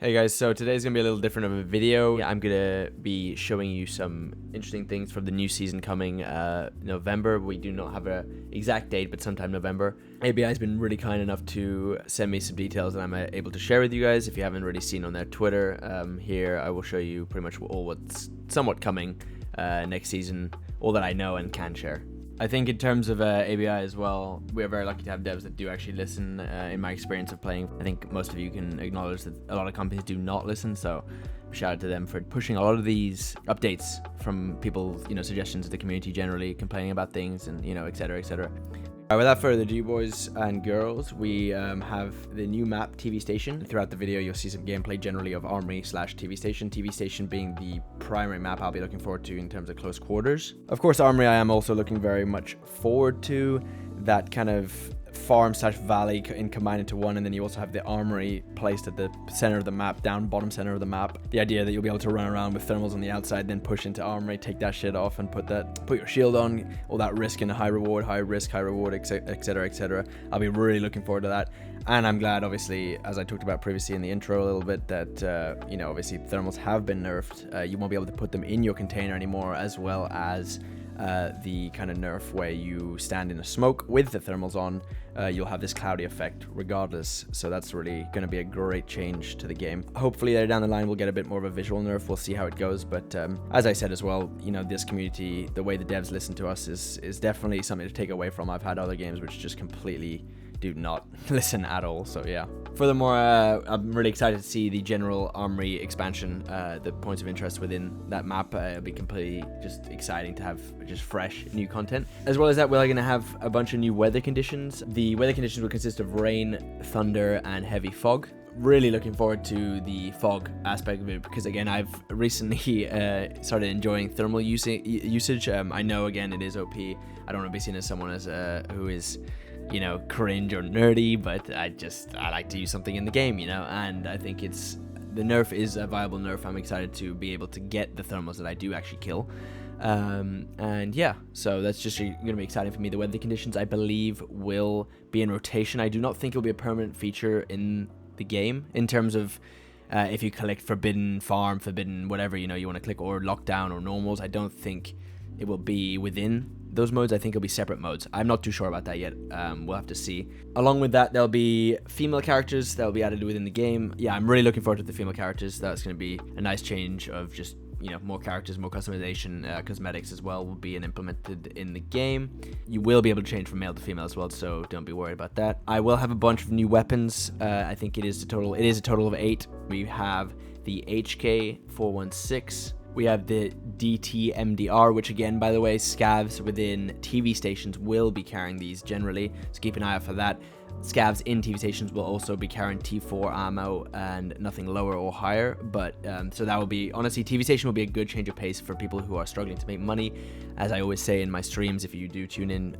Hey guys, so today's gonna be a little different of a video. I'm gonna be showing you some interesting things from the new season coming November. We do not have an exact date, but sometime November. ABI has been really kind enough to send me some details that I'm able to share with you guys. If you haven't already seen on their Twitter, here I will show you pretty much all what's somewhat coming next season, all that I know and can share. I think in terms of ABI as well, we are very lucky to have devs that do actually listen. In my experience of playing, I think most of you can acknowledge that a lot of companies do not listen, so shout out to them for pushing a lot of these updates from people, suggestions of the community generally, complaining about things and, etc, etc. Without further ado, boys and girls, we have the new map, TV Station. Throughout the video, you'll see some gameplay generally of Armory/TV Station. TV Station being the primary map I'll be looking forward to in terms of close quarters. Of course, Armory I am also looking very much forward to. That kind of farm/valley combined into one, and then you also have the armory placed at the center of the map, bottom center of the map. The idea that you'll be able to run around with thermals on the outside, then push into armory, take that shit off, and put your shield on. All that risk and high risk, high reward, etc, etc. I'll be really looking forward to that, and I'm glad, obviously, as I talked about previously in the intro a little bit, that obviously thermals have been nerfed. You won't be able to put them in your container anymore, as well as the kind of nerf where you stand in a smoke with the thermals on. You'll have this cloudy effect regardless, so that's really going to be a great change to the game. Hopefully later down the line we'll get a bit more of a visual nerf. We'll see how it goes, but as I said as well, this community, the way the devs listen to us is definitely something to take away from. I've had other games which just completely do not listen at all, so yeah. Furthermore, I'm really excited to see the general armory expansion, the points of interest within that map. It'll be completely just exciting to have just fresh new content. As well as that, we're going to have a bunch of new weather conditions. The weather conditions will consist of rain, thunder, and heavy fog. Really looking forward to the fog aspect of it, because again, I've recently started enjoying thermal usage. I know, again, it is OP. I don't want to be seen as someone who is cringe or nerdy, but I like to use something in the game, and I think the nerf is a viable nerf. I'm excited to be able to get the thermals that I do actually kill. And yeah, so that's just going to be exciting for me. The weather conditions, I believe, will be in rotation. I do not think it'll be a permanent feature in the game in terms of if you collect forbidden farm, forbidden whatever, you want to click, or lockdown or normals. I don't think it will be within those modes. I think it'll be separate modes. I'm not too sure about that yet. We'll have to see. Along with that, there'll be female characters that will be added within the game. Yeah, I'm really looking forward to the female characters. That's going to be a nice change of just more characters, more customization. Cosmetics as well will be implemented in the game. You will be able to change from male to female as well, so don't be worried about that. I will have a bunch of new weapons. I think it is a total of 8. We have the HK416. We have the DT-MDR, which again, by the way, scavs within TV stations will be carrying these generally, so keep an eye out for that. Scavs in TV stations will also be carrying T4 ammo and nothing lower or higher, but so that will be, honestly, TV station will be a good change of pace for people who are struggling to make money. As I always say in my streams, if you do tune in,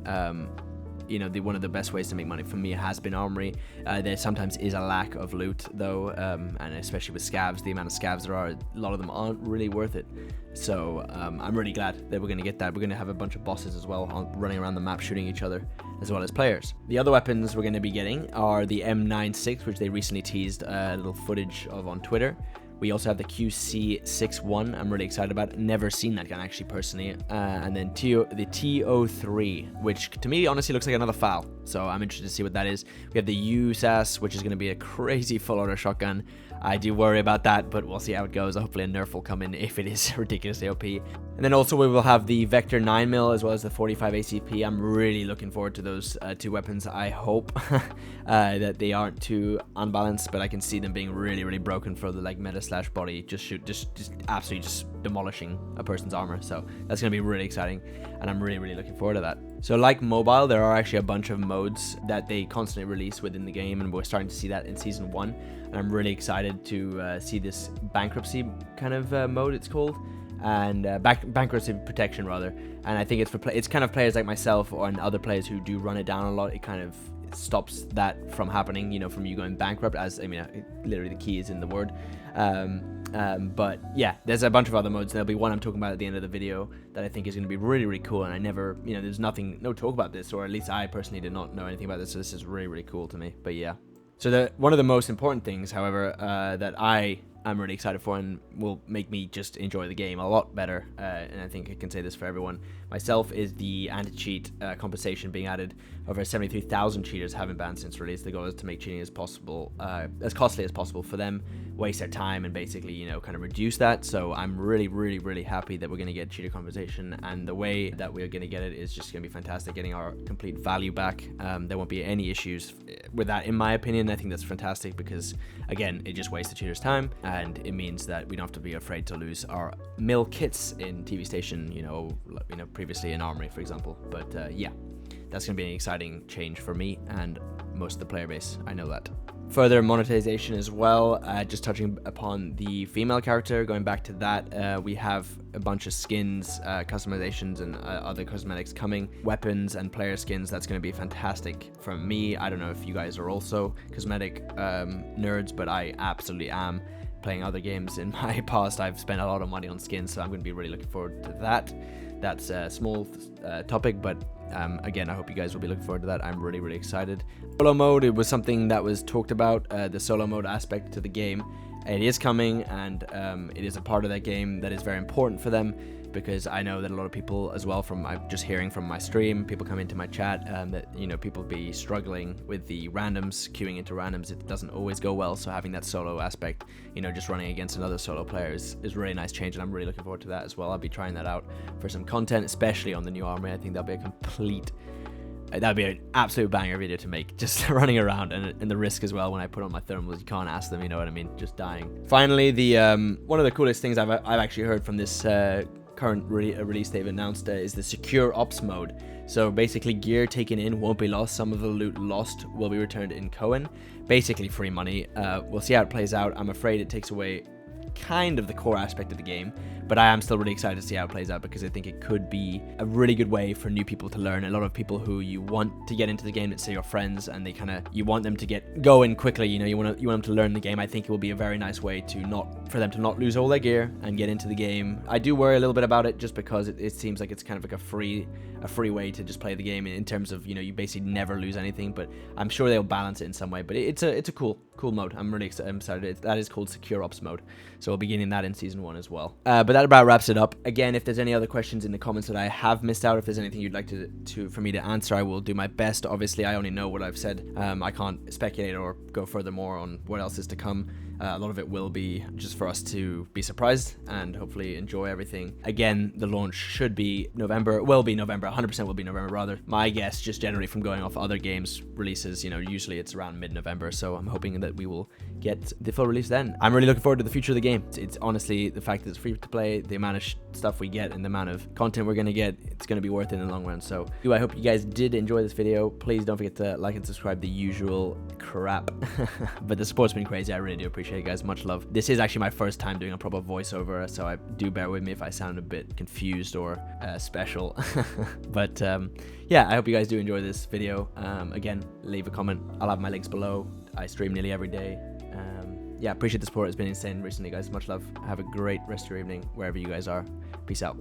one of the best ways to make money for me has been armory. There sometimes is a lack of loot though, and especially with scavs, the amount of scavs there are, a lot of them aren't really worth it. So I'm really glad that we're going to get that. We're going to have a bunch of bosses as well running around the map shooting each other, as well as players. The other weapons we're going to be getting are the M96, which they recently teased a little footage of on Twitter. We also have the QC61. I'm really excited about it. Never seen that gun actually personally. And then the TO3, which to me honestly looks like another FAL. So I'm interested to see what that is. We have the USAS, which is going to be a crazy full auto shotgun. I do worry about that, but we'll see how it goes. Hopefully a nerf will come in if it is ridiculously OP. And then also we will have the Vector 9mm as well as the 45 ACP. I'm really looking forward to those two weapons. I hope that they aren't too unbalanced, but I can see them being really, really broken for the meta/body. Just absolutely just demolishing a person's armor. So that's going to be really exciting, and I'm really, really looking forward to that. So like mobile, there are actually a bunch of modes that they constantly release within the game, and we're starting to see that in Season 1. And I'm really excited to see this bankruptcy kind of mode, it's called, and bankruptcy protection rather. And I think it's kind of players like myself and other players who do run it down a lot. It kind of stops that from happening, from you going bankrupt, as literally the key is in the word. But yeah, there's a bunch of other modes. There'll be one I'm talking about at the end of the video that I think is going to be really, really cool, and I never, there's no talk about this, or at least I personally did not know anything about this, so this is really, really cool to me. But yeah, So one of the most important things, however, that I'm really excited for and will make me just enjoy the game a lot better, and I think I can say this for everyone myself, is the anti-cheat compensation being added. Over 73,000 cheaters have been banned since release. The goal is to make cheating as costly as possible for them, waste their time, and basically, you know, kind of reduce that. So I'm really happy that we're going to get cheater compensation, and the way that we're going to get it is just going to be fantastic, getting our complete value back. There won't be any issues with that, in my opinion. I think that's fantastic because, again, it just wastes the cheaters' time, and it means that we don't have to be afraid to lose our mill kits in TV Station, you know, previously in Armory, for example. But yeah, that's going to be an exciting change for me and most of the player base. I know that. Further monetization as well, just touching upon the female character, going back to that, we have a bunch of skins, customizations, and other cosmetics coming, weapons and player skins. That's going to be fantastic for me. I don't know if you guys are also cosmetic nerds, but I absolutely am. Playing other games in my past, I've spent a lot of money on skins, so I'm going to be really looking forward to that. That's a small topic, but again, I hope you guys will be looking forward to that. I'm really excited. Solo mode, it was something that was talked about, the solo mode aspect to the game. It is coming, and it is a part of that game that is very important for them, because I know that a lot of people as well, from I'm just hearing from my stream, people come into my chat, that, you know, people be struggling with the randoms, queuing into randoms. It doesn't always go well, so having that solo aspect, you know, just running against another solo player is a really nice change, and I'm really looking forward to that as well. I'll be trying that out for some content, especially on the new Armory. I think that'll be that'd be an absolute banger video to make, just running around, and the risk as well when I put on my thermals. You can't ask them, you know what I mean, just dying. Finally, the one of the coolest things I've actually heard from this current release they've announced is the secure ops mode. So basically, gear taken in won't be lost. Some of the loot lost will be returned in Cohen. Basically free money. We'll see how it plays out. I'm afraid it takes away kind of the core aspect of the game, but I am still really excited to see how it plays out, because I think it could be a really good way for new people to learn. A lot of people who you want to get into the game, let's say your friends, and you want them to get going quickly, you know, you want them to learn the game. I think it will be a very nice way for them to not lose all their gear and get into the game. I do worry a little bit about it, just because it seems like it's kind of like a free way to just play the game, in terms of, you know, you basically never lose anything, but I'm sure they'll balance it in some way. But it's a cool mode. I'm really excited. That is called Secure Ops mode, so we'll be getting that in Season 1 as well. But that about wraps it up. Again, if there's any other questions in the comments that I have missed out, if there's anything you'd like for me to answer, I will do my best. Obviously, I only know what I've said. I can't speculate or go furthermore on what else is to come. A lot of it will be just for us to be surprised and hopefully enjoy everything. Again, the launch should be November. 100% will be November, rather. My guess, just generally from going off other games releases, you know, usually it's around mid-November, so I'm hoping that we will get the full release then. I'm really looking forward to the future of the game. It's honestly, the fact that it's free to play, the amount of stuff we get, and the amount of content we're going to get, it's going to be worth it in the long run. So I hope you guys did enjoy this video. Please don't forget to like and subscribe, the usual crap. But the support's been crazy. I really do appreciate it, guys. Much love. This is actually my first time doing a proper voiceover, so I do bear with me if I sound a bit confused or special. But yeah, I hope you guys do enjoy this video. Again, leave a comment. I'll have my links below. I stream nearly every day. Yeah, appreciate the support. It's been insane recently, guys. Much love. Have a great rest of your evening wherever you guys are. Peace out.